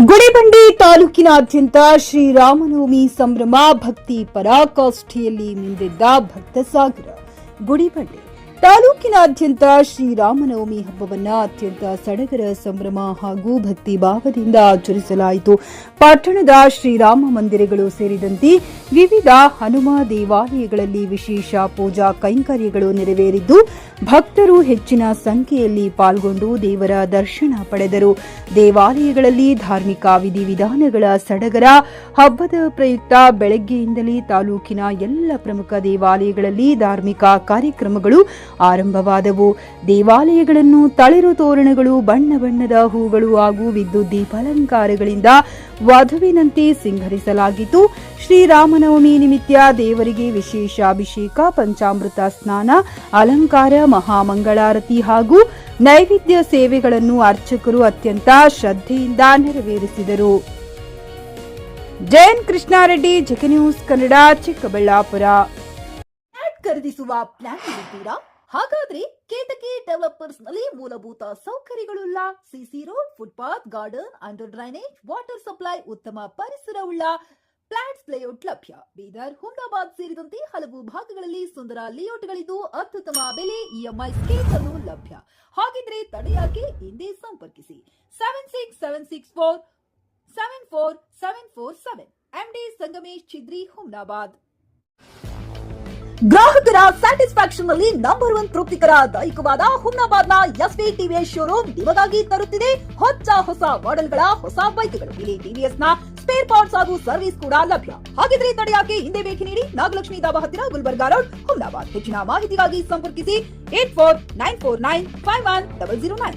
ಗುಡಿಬಂಡೆ ತಾಲೂಕಿನಾದ್ಯಂತ ಶ್ರೀರಾಮನವಮಿ ಸಂಭ್ರಮ ಭಕ್ತಿ ಪರಾಕಾಷ್ಠೆಯಲ್ಲಿ ಮಿಂದೆದ್ದ ಭಕ್ತ ಸಾಗರ. ಗುಡಿಬಂಡೆ ತಾಲೂಕಿನಾದ್ಯಂತ ಶ್ರೀರಾಮನವಮಿ ಹಬ್ಬವನ್ನ ಅತ್ಯಂತ ಸಡಗರ ಸಂಭ್ರಮ ಹಾಗೂ ಭಕ್ತಿ ಭಾವದಿಂದ ಆಚರಿಸಲಾಯಿತು. ಪಟ್ಟಣದ ಶ್ರೀರಾಮ ಮಂದಿರಗಳು ಸೇರಿದಂತೆ ವಿವಿಧ ಹನುಮ ದೇವಾಲಯಗಳಲ್ಲಿ ವಿಶೇಷ ಪೂಜಾ ಕೈಂಕರ್ಯಗಳು ನೆರವೇರಿದ್ದು ಭಕ್ತರು ಹೆಚ್ಚಿನ ಸಂಖ್ಯೆಯಲ್ಲಿ ಪಾಲ್ಗೊಂಡು ದೇವರ ದರ್ಶನ ಪಡೆದರು. ದೇವಾಲಯಗಳಲ್ಲಿ ಧಾರ್ಮಿಕ ವಿಧಿವಿಧಾನಗಳ ಸಡಗರ. ಹಬ್ಬದ ಪ್ರಯುಕ್ತ ಬೆಳಗ್ಗೆಯಿಂದಲೇ ತಾಲೂಕಿನ ಎಲ್ಲ ಪ್ರಮುಖ ದೇವಾಲಯಗಳಲ್ಲಿ ಧಾರ್ಮಿಕ ಕಾರ್ಯಕ್ರಮಗಳು ಆರಂಭವಾದವು. ದೇವಾಲಯಗಳನ್ನು ತಳಿರು ತೋರಣಗಳು, ಬಣ್ಣ ಬಣ್ಣದ ಹೂಗಳು ಹಾಗೂ ವಿದ್ಯುತ್ ದೀಪಾಲಂಕಾರಗಳಿಂದ ವಧುವಿನಂತೆ ಸಿಂಗರಿಸಲಾಗಿತ್ತು. ಶ್ರೀರಾಮನವಮಿ ನಿಮಿತ್ತ ದೇವರಿಗೆ ವಿಶೇಷ ಅಭಿಷೇಕ, ಪಂಚಾಮೃತ ಸ್ನಾನ, ಅಲಂಕಾರ, ಮಹಾಮಂಗಳಾರತಿ ಹಾಗೂ ನೈವೇದ್ಯ ಸೇವೆಗಳನ್ನು ಅರ್ಚಕರು ಅತ್ಯಂತ ಶ್ರದ್ಧೆಯಿಂದ ನೆರವೇರಿಸಿದರು. Jayan Krishnareddy, JK news Kannada, Chikkaballapur. ಖರೀದಿಸುವ ಪ್ಲಾನ್ ಇದ್ದೀರಾ? ಹಾಗಾದ್ರೆ ಕೇತಕಿ ಡೆವಲಪರ್ಸ್ ನಲ್ಲಿ ಮೂಲಭೂತ ಸೌಕರ್ಯಗಳುಳ್ಳ CC road, footpath, garden, under drainage, water supply, ಉತ್ತಮ ಪರಿಸರವುಳ್ಳ ಫ್ಲಾಟ್ಸ್ ಲೇಔಟ್ ಲಭ್ಯ. ಬೀದರ್, ಹುಮ್ನಾಬಾದ್ ಸೇರಿದಂತೆ ಹಲವು ಭಾಗಗಳಲ್ಲಿ ಸುಂದರ ಲೇಔಟ್ಗಳಿದ್ದು ಅತ್ಯುತ್ತಮ ಬೆಲೆ, ಇಎಂಐ ಸ್ಕೀಮ್ಸ್ ಅನ್ನು ಲಭ್ಯ. ಹಾಗಿದ್ರೆ ತಡೆಯಾಕೆ ಹಿಂದೆ ಸಂಪರ್ಕಿಸಿ 7664744747 ಎಂಡಿ ಸಂಗಮೇಶ್ ಚಿದ್ರಿ, ಹುಮ್ನಾಬಾದ್. ಗ್ರಾಹಕರ ಸ್ಯಾಟಿಸ್ಫ್ಯಾಕ್ಷನ್ ನಲ್ಲಿ ನಂಬರ್ 1 ತೃಪ್ತಿಕರ ದೈಹಿಕವಾದ ಹುಮ್ನಾಬಾದ್ನ ಎಸ್ವಿ ಟಿವಿಎಸ್ ಶೋರೂಮ್ ನಿಮಗಾಗಿ ತರುತ್ತಿದೆ ಹೊಸ ಮಾಡೆಲ್ಗಳ ಹೊಸ ಬೈಕ್ಗಳು. ಇಲ್ಲಿ ಟಿವಿಎಸ್ ನ ಸ್ಪೇರ್ ಪಾರ್ಟ್ಸ್ ಹಾಗೂ ಸರ್ವಿಸ್ ಕೂಡ ಲಭ್ಯ. ಹಾಗಿದ್ರೆ ತಡೆಯಾಕೆ ಹಿಂದೆ ಭೇಟಿ ನೀಡಿ. ನಾಗಲಕ್ಷ್ಮಿ ದಾಬಾ ಹತ್ತಿರ, ಗುಲ್ಬರ್ಗಾ ರೋಡ್, ಹುಮ್ನಾಬಾದ್. ಹೆಚ್ಚಿನ ಮಾಹಿತಿಗಾಗಿ ಸಂಪರ್ಕಿಸಿ 8494951009.